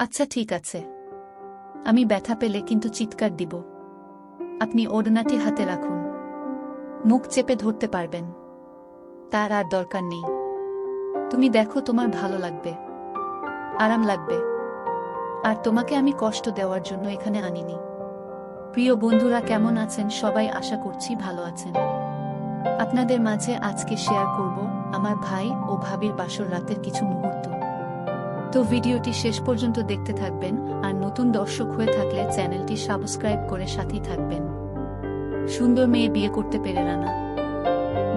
আচ্ছা ঠিক আছে, আমি ব্যথা পেলে কিন্তু চিৎকার দিব। আপনি ওড়নাটি হাতে রাখুন, মুখ চেপে ধরতে পারবেন। তার আর দরকার নেই। তুমি দেখো, তোমার ভালো লাগবে, আরাম লাগবে। আর তোমাকে আমি কষ্ট দেওয়ার জন্য এখানে আনিনি। প্রিয় বন্ধুরা, কেমন আছেন সবাই? আশা করছি ভালো আছেন। আপনাদের মাঝে আজকে শেয়ার করব আমার ভাই ও ভাবির বাসর রাতের কিছু মুহূর্ত। তো ভিডিওটি শেষ পর্যন্ত দেখতে থাকবেন, আর নতুন দর্শক হয়ে থাকলে চ্যানেলটি সাবস্ক্রাইব করে সাথেই থাকবেন। সুন্দর মেয়ে বিয়ে করতে পেরে রানা।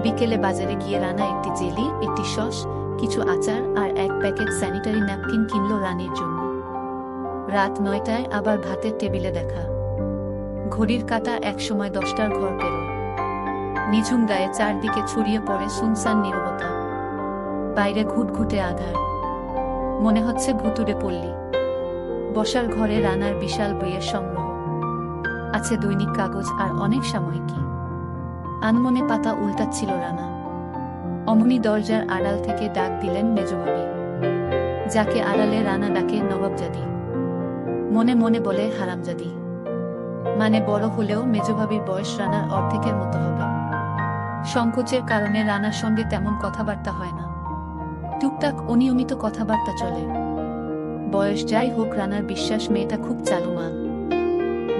বিকেলে বাজারে গিয়ে রানা একটি জেলি, একটি সস, কিছু আচার আর এক প্যাকেট স্যানিটারি ন্যাপকিন কিনল রানীর জন্য। রাত 9টায় আবার ভাতের টেবিলে দেখা। ঘড়ির কাঁটা একসময় 10টার ঘর পেল। নিঝুম গায়ে চারদিকে ছড়িয়ে পড়ে সুনসান নীরবতা। বাইরে ঘুটঘুটে আধার, মনে হচ্ছে ভুতুড়ে পল্লী। বসার ঘরে রানার বিশাল বইয়ের সংগ্রহ আছে, দৈনিক কাগজ আর অনেক সাময়িকী। আনমনে পাতা উল্টাচ্ছিল রানা। অমনি দরজার আড়াল থেকে ডাক দিলেন মেজভাবি, যাকে আড়ালে রানা ডাকে নবাবজাদি। মনে মনে বলে হারামজাদি। মানে বড় হলেও মেজভাবির বয়স রানার অর্ধেকের মতো হবে। সংকোচের কারণে রানার সঙ্গে তেমন কথাবার্তা হয় না। টুকটাক অনিয়মিত কথাবার্তা চলে। বয়স যাই হোক, রানার বিশ্বাস মেয়েটা খুব চালুমান।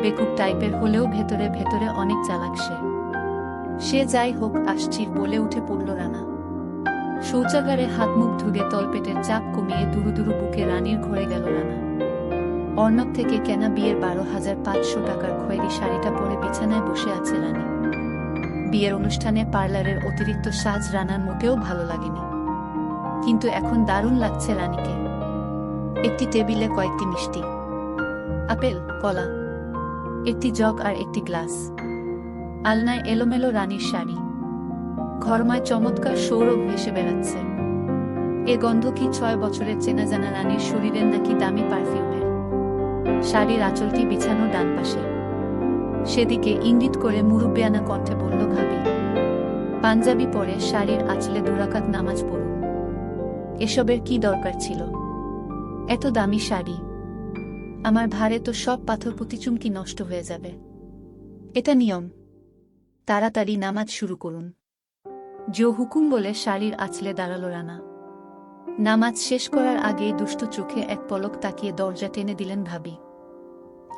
বেকুব টাইপের হলেও ভেতরে ভেতরে অনেক চালাক সে যাই হোক, আসছি বলে উঠে পড়ল রানা। শৌচাগারে হাত মুখ ধুয়ে তলপেটের চাপ কমিয়ে দুরু দুরু বুকে রানীর ঘরে গেল রানা। অর্ণব থেকে কেনা বিয়ের 12,500 টাকার খয়েরি শাড়িটা পরে বিছানায় বসে আছে রানী। বিয়ের অনুষ্ঠানে পার্লারের অতিরিক্ত সাজ রানার মোটেও ভালো লাগেনি, কিন্তু এখন দারুণ লাগছে রানীকে। একটি টেবিলে কয়েকটি মিষ্টি, আপেল, কলা, একটি জগ আর একটি গ্লাস। আলনায় এলোমেলো রানীর শাড়ি। ঘরময় চমৎকার সৌরভ ভেসে বেড়াচ্ছে। এ গন্ধ কি 6 বছরের চেনা জানা রানীর শরীরের, নাকি দামি পারফিউমের? শাড়ির আঁচলটি বিছানো ডান পাশে। সেদিকে ইঙ্গিত করে মুরুব্বিয়ানা কণ্ঠে বলল ভাবি, পাঞ্জাবি পরে শাড়ির আঁচলে 2 রাকাত নামাজ পড়ুন। এসবের কি দরকার ছিল? এত দামি শাড়ি, আমার ভারে তো সব পাথর প্রতিচুমকি নষ্ট হয়ে যাবে। এটা নিয়ম, তাড়াতাড়ি নামাজ শুরু করুন। জো হুকুম বলে শাড়ির আঁচলে দাঁড়ালো রানা। নামাজ শেষ করার আগেই দুষ্টু চোখে এক পলক তাকিয়ে দরজা টেনে দিলেন ভাবি।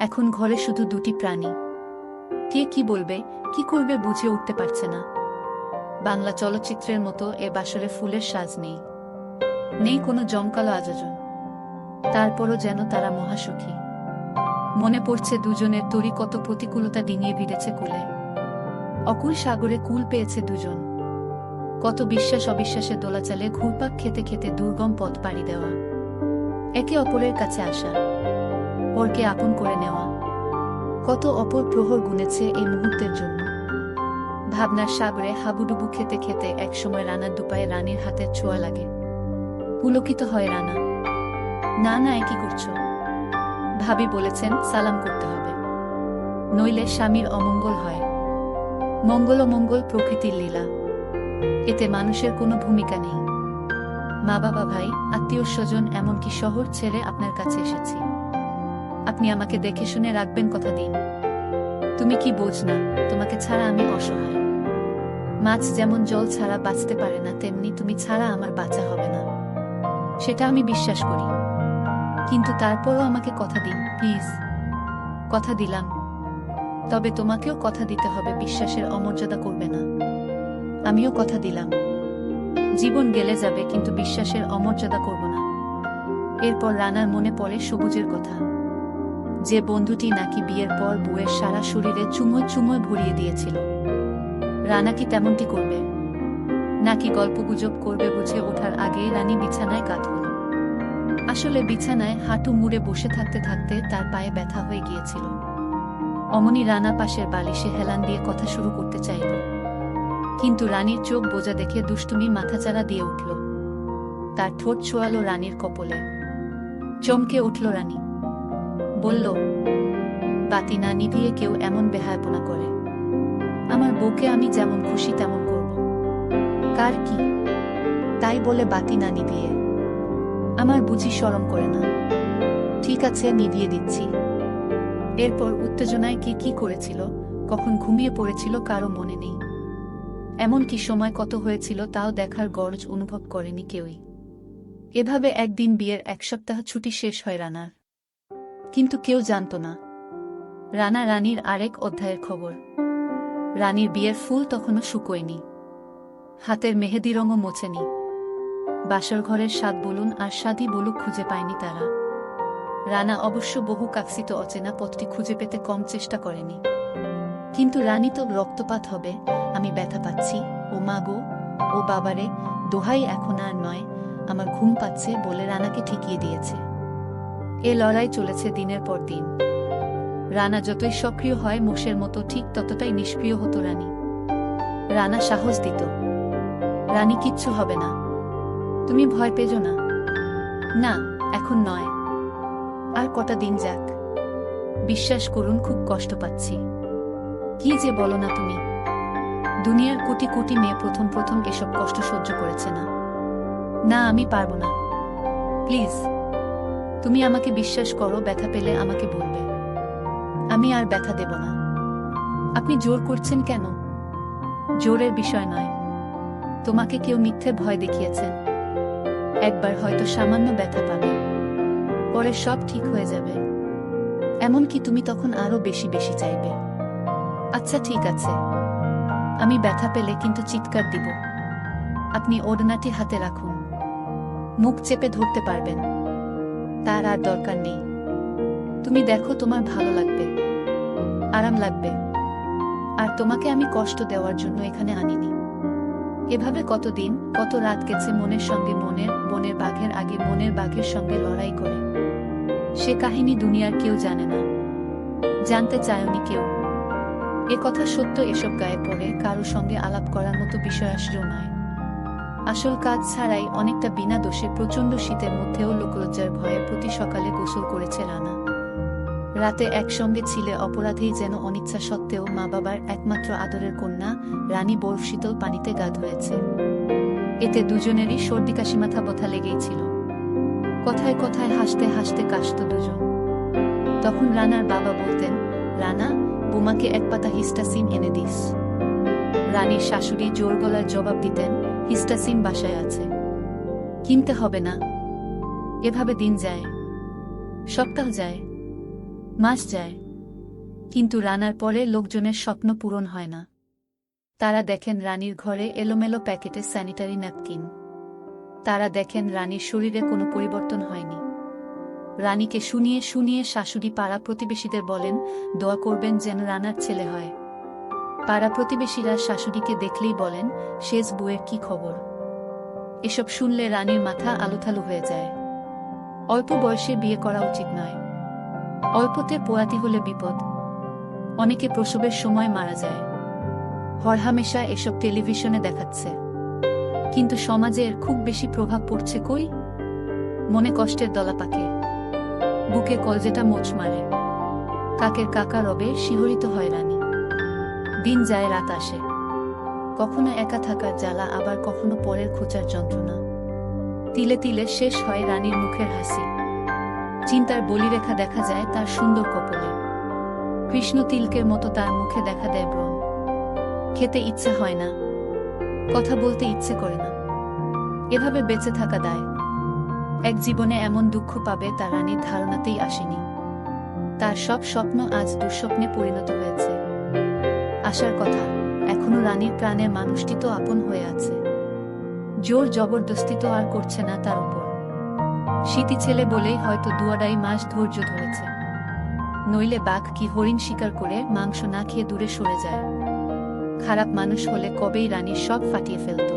এখন ঘরে শুধু 2টি প্রাণী। কে কি বলবে, কি করবে বুঝে উঠতে পারছে না। বাংলা চলচ্চিত্রের মতো এ বাসরে ফুলের সাজ নেই, নেই কোনো জমকালো আয়োজন। তারপরও যেন তারা মহাসখী। মনে পড়ছে দুজনের তরি, কত প্রতিকূলতা ডিঙিয়ে ভিড়েছে কুলে। অকুল সাগরে কুল পেয়েছে দুজন। কত বিশ্বাস অবিশ্বাসে দোলাচালে ঘুরপাক খেতে খেতে দুর্গম পথ পাড়ি দেওয়া। একে অপরের কাছে আসা, পরকে আপন করে নেওয়া। কত অপর প্রহর গুনেছে এই মুহূর্তের জন্য। ভাবনার সাগরে হাবুডুবু খেতে খেতে একসময় রানার দুপায়ে রানীর হাতের ছোঁয়া লাগে। পুলকিত হয় রানা। না না, কি করছো? ভাবি বলেছেন সালাম করতে হবে, নইলে স্বামীর অমঙ্গল হয়। মঙ্গল অমঙ্গল প্রকৃতির লীলা, এতে মানুষের কোনো ভূমিকা নেই। মা বাবা, ভাই, আত্মীয় স্বজন, এমনকি শহর ছেড়ে আপনার কাছে এসেছি। আপনি আমাকে দেখে শুনে রাখবেন, কথা দিন। তুমি কি বোঝ না, তোমাকে ছাড়া আমি অসহায়। মাছ যেমন জল ছাড়া বাঁচতে পারে না, তেমনি তুমি ছাড়া আমার বাঁচা হবে না। সেটা আমি বিশ্বাস করি, কিন্তু তারপরও আমাকে কথা দিন প্লিজ। কথা দিলাম, তবে তোমাকেও কথা দিতে হবে, বিশ্বাসের অমর্যাদা করবে না। আমিও কথা দিলাম, জীবন গেলে যাবে কিন্তু বিশ্বাসের অমর্যাদা করব না। এরপর রানার মনে পড়ে সবুজের কথা, যে বন্ধুটি নাকি বিয়ের পর বউয়ের সারা শরীরে চুমোয় চুমোয় ভরিয়ে দিয়েছিল। রানা কি তেমনটি করবে, নাকি গল্পগুজব করবে? বুঝে ওঠার আগেই রানী বিছানায় কাত হল। আসলে বিছানায় হাঁটু মুড়ে বসে থাকতে থাকতে তার পায়ে ব্যথা হয়ে গিয়েছিল। অমনি রানা পাশের বালিশে হেলান দিয়ে কথা শুরু করতে চাইল, কিন্তু রানীর চোখ বোঝা দেখে দুষ্টুমি মাথাচাড়া দিয়ে উঠল। তার ঠোঁট ছোঁয়ালো রানীর কপলে। চমকে উঠল রানী, বলল, বাতি না নিভিয়ে কেউ এমন বেহায়াপনা করে? আমার বউকে আমি যেমন খুশি তেমন করব। কার কি? তাই বলে বাতি না নিভিয়ে? আমার বুঝি শরম করে না? ঠিক আছে, নিভিয়ে দিচ্ছি। এরপর উত্তেজনায় কি কি করেছিল, কখন ঘুমিয়ে পড়েছিল কারো মনে নেই। এমনকি সময় কত হয়েছিল তাও দেখার গরজ অনুভব করেনি কেউই। এভাবে একদিন বিয়ের 1 সপ্তাহ ছুটি শেষ হয় রানার। কিন্তু কেউ জানত না রানা রানীর আরেক অধ্যায়ের খবর। রানীর বিয়ের ফুল তখনও শুকোয়নি, হাতের মেহেদি রঙও মোছেনি। বাসর ঘরের স্বাদ বলুন আর স্বাদই বলুক খুঁজে পায়নি তারা। রানা অবশ্য বহু কাকসিত অচেনা পথটি খুঁজে পেতে কম চেষ্টা করেনি। কিন্তু রানী তো রক্তপাত হবে, আমি ব্যথা পাচ্ছি, ও মা গো, ও বাবারে, দোহাই এখন আর নয়, আমার ঘুম পাচ্ছে বলে রানাকে ঠেকিয়ে দিয়েছে। এ লড়াই চলেছে দিনের পর দিন। রানা যতই সক্রিয় হয় মোষের মতো ঠিক ততটাই নিষ্ক্রিয় হতো রানী। রানা সাহস দিত, রানী কিচ্ছু হবে না, তুমি ভয় পেজো না। না, এখন নয়, আর কটা দিন যাক, বিশ্বাস করুন খুব কষ্ট পাচ্ছি। কি যে বলো না তুমি, দুনিয়ার কোটি কোটি মেয়ে প্রথম প্রথম এসব কষ্ট সহ্য করেছে না। না, আমি পারবো না, প্লিজ তুমি আমাকে বিশ্বাস করো, ব্যথা পেলে আমাকে বলবে, আমি আর ব্যথা দেব না। আপনি জোর করছেন কেন? জোরের বিষয় নয়, তোমাকে কেউ মিথ্যে ভয় দেখিয়েছেন। একবার হয়তো সামান্য ব্যথা পাবে, পরে সব ঠিক হয়ে যাবে। এমনকি তুমি তখন আরো বেশি বেশি চাইবে। আচ্ছা ঠিক আছে, আমি ব্যথা পেলে কিন্তু চিৎকার দিব। আপনি ওড়নাটি হাতে রাখুন, মুখ চেপে ধরতে পারবেন, তার আর দরকার নেই। তুমি দেখো তোমার ভালো লাগবে, আরাম লাগবে। আর তোমাকে আমি কষ্ট দেওয়ার জন্য এখানে আনিনি। এভাবে কতদিন কত রাত গেছে মনের সঙ্গে মনের, বনের বাঘের আগে মনের বাঘের সঙ্গে লড়াই করে। সে কাহিনী দুনিয়ার কেউ জানে না, জানতে চায়নি কেউ। এ কথা সত্য, এসব গায়ে পড়ে কারো সঙ্গে আলাপ করার মতো বিষয়াশ্রয় নয়। আসল কাজ ছাড়াই অনেকটা বিনা দোষে প্রচণ্ড শীতের মধ্যেও লোকলজ্জার ভয়ে প্রতি সকালে গোসল করেছে রানা। রাতে একসঙ্গে ছিলে অপরাধেই যেন অনিচ্ছা সত্ত্বেও মা বাবার একমাত্র আদরের কন্যা রানী বরফ শীতল পানিতে গা ধুয়েছে। এতে দুজনেরই সর্দি কাশি মাথা ব্যথা লেগেই ছিল। কথায় কথায় হাসতে হাসতে কাশত দুজন। তখন রানার বাবা বলতেন, রানা, বোমাকে 1 পাতা হিস্টাসিন এনে দিস। রানীর শাশুড়ি জোর গলায় জবাব দিতেন, হিস্টাসিন বাসায় আছে, কিনতে হবে না। এভাবে দিন যায়, সপ্তাহ যায়, মাস যায়, কিন্তু রানার পরে লোকজনের স্বপ্ন পূরণ হয় না। তারা দেখেন রানীর ঘরে এলোমেলো প্যাকেটে স্যানিটারি ন্যাপকিন। তারা দেখেন রানীর শরীরে কোনো পরিবর্তন হয়নি। রানীকে শুনিয়ে শুনিয়ে শাশুড়ি পাড়া প্রতিবেশীদের বলেন, দোয়া করবেন যেন রানার ছেলে হয়। পাড়া প্রতিবেশীরা শাশুড়িকে দেখলেই বলেন, শেষ বউয়ের কি খবর। এসব শুনলে রানীর মাথা আলুথালু হয়ে যায়। অল্প বয়সে বিয়ে করা উচিত নয়, অল্পতে পোয়াতি হলে বিপদ। অনেকে প্রসবের সময় মারা যায়। হরহামেশা এসব টেলিভিশনে দেখাচ্ছে, কিন্তু সমাজে এর খুব বেশি প্রভাব পড়ছে কই? মনে কষ্টের দলা পাকে, বুকে কলজেটা মোচ মারে। কাকের কাকা রবে শিহরিত হয় রানী। দিন যায় রাত আসে, কখনো একা থাকার জ্বালা, আবার কখনো পরের খোঁচার যন্ত্রণা। তিলে তিলে শেষ হয় রানীর মুখের হাসি। চিন্তার বলিরেখা দেখা যায় তার সুন্দর কপলে। কৃষ্ণ তিলকের মতো তার মুখে দেখা দেয় ব্রণ। খেতে ইচ্ছে হয় না, কথা বলতে ইচ্ছে করে না। এভাবে বেঁচে থাকা দায়। এক জীবনে এমন দুঃখ পাবে তা রানীর ধারণাতেই আসেনি। তার সব স্বপ্ন আজ দুঃস্বপ্নে পরিণত হয়েছে। আসার কথা, এখনো রানীর প্রাণের মানুষটি তো আপন হয়ে আছে। জোর জবরদস্তি তো আর করছে না তার উপর। শীতি ছেলে বলেই হয়তো 2-2.5 মাস ধৈর্য ধরেছে। নইলে বাঘ কি হরিণ শিকার করে মাংস না খেয়ে দূরে সরে যায়। খারাপ মানুষ হলে কবেই রানীর সব ফাটিয়ে ফেলত।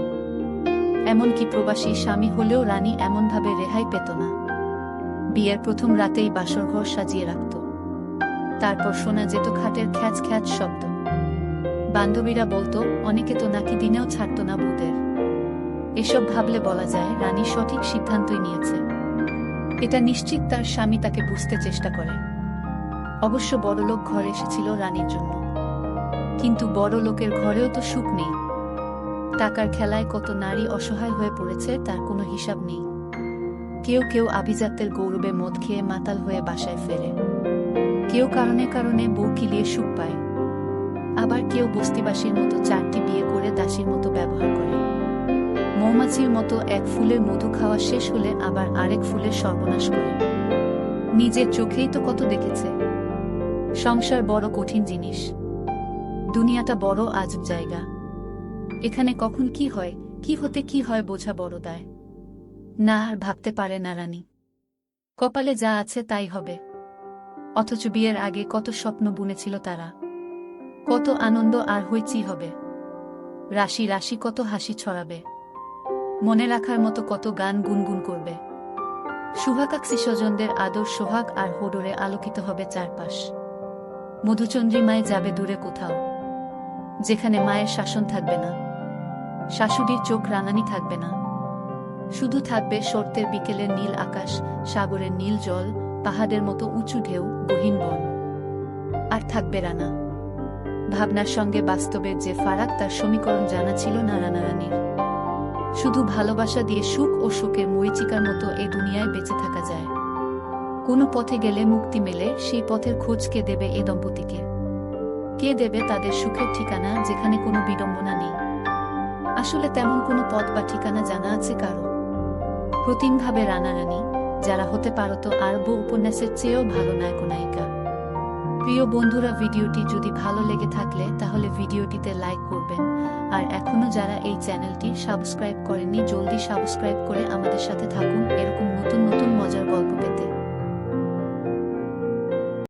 এমনকি প্রবাসী স্বামী হলেও রানী এমনভাবে রেহাই পেত না। বিয়ের প্রথম রাতেই বাসরঘর সাজিয়ে রাখত। তারপর শোনা যেত খাটের খ্যাচ খ্যাচ শব্দ। বান্ধবীরা বলতো, অনেকে তো নাকি দিনেও ছাড়ত না বউদের। এসব ভাবলে বলা যায় রানী সঠিক সিদ্ধান্তই নিয়েছে। এটা নিশ্চিত তার স্বামী তাকে বুঝতে চেষ্টা করে। অবশ্য বড়লোক ঘরে এসেছিল রানীর জন্য, কিন্তু বড় লোকের ঘরেও তো সুখ নেই। টাকার খেলায় কত নারী অসহায় হয়ে পড়েছে তার কোনো হিসাব নেই। কেউ কেউ আভিজাত্যের গৌরবে মদ খেয়ে মাতাল হয়ে বাসায় ফেরে, কেউ কারণে কারণে বউ কিলিয়ে সুখ পায়, আবার কেউ বস্তিবাসীর মতো 4টি বিয়ে করে দাসীর মতো ব্যবহার করে। মৌমাছির মতো এক ফুলের মধু খাওয়া শেষ হলে আবার আরেক ফুলের সর্বনাশ করে। নিজের চোখেই তো কত দেখেছে। সংসার বড় কঠিন জিনিস। দুনিয়াটা বড় আজব জায়গা। এখানে কখন কি হয়, কি হতে কি হয় বোঝা বড় দায়। না আর ভাবতে পারে না রানী। কপালে যা আছে তাই হবে। অথচ বিয়ের আগে কত স্বপ্ন বুনেছিল তারা, কত আনন্দ আর হইচই হবে। রাশি রাশি কত হাসি ছড়াবে, মনে রাখার মতো কত গান গুনগুন করবে। শুভাকাঙ্ক্ষী স্বজনদের আদর সোহাগ আর হোডরে আলোকিত হবে চারপাশ। মধুচন্দ্রিমায় যাবে দূরে কোথাও, যেখানে মায়ের শাসন থাকবে না, শাশুড়ির চোখ রাঙানি থাকবে না। শুধু থাকবে শরতের বিকেলের নীল আকাশ, সাগরের নীল জল, পাহাড়ের মতো উঁচু ঢেউ, গহীন বন। আর থাকবে রানা। ভাবনার সঙ্গে বাস্তবের যে ফারাক তার সমীকরণ জানা ছিল না রানারানীর। শুধু ভালোবাসা দিয়ে সুখ ও শোকের মরীচিকার মতো এ দুনিয়ায় বেঁচে থাকা যায়। কোনো পথে গেলে মুক্তি মেলে, সেই পথের খোঁজ কে দেবে এ দম্পতিকে? কে দেবে তাদের সুখের ঠিকানা যেখানে কোনো বিড়ম্বনা নেই? আসলে তেমন কোনো পথ বা ঠিকানা জানা আছে কারো? প্রতিমভাবে রানারানী, যারা হতে পারত আরব উপন্যাসের চেয়েও ভালো নায়ক নায়িকা। প্রিয় বন্ধুরা, ভিডিওটি যদি ভালো লেগে থাকলে তাহলে ভিডিওটিতে লাইক করবেন, আর এখনো যারা এই চ্যানেলটি সাবস্ক্রাইব করেননি জলদি সাবস্ক্রাইব করে আমাদের সাথে থাকুন এরকম নতুন নতুন মজার গল্প পেতে।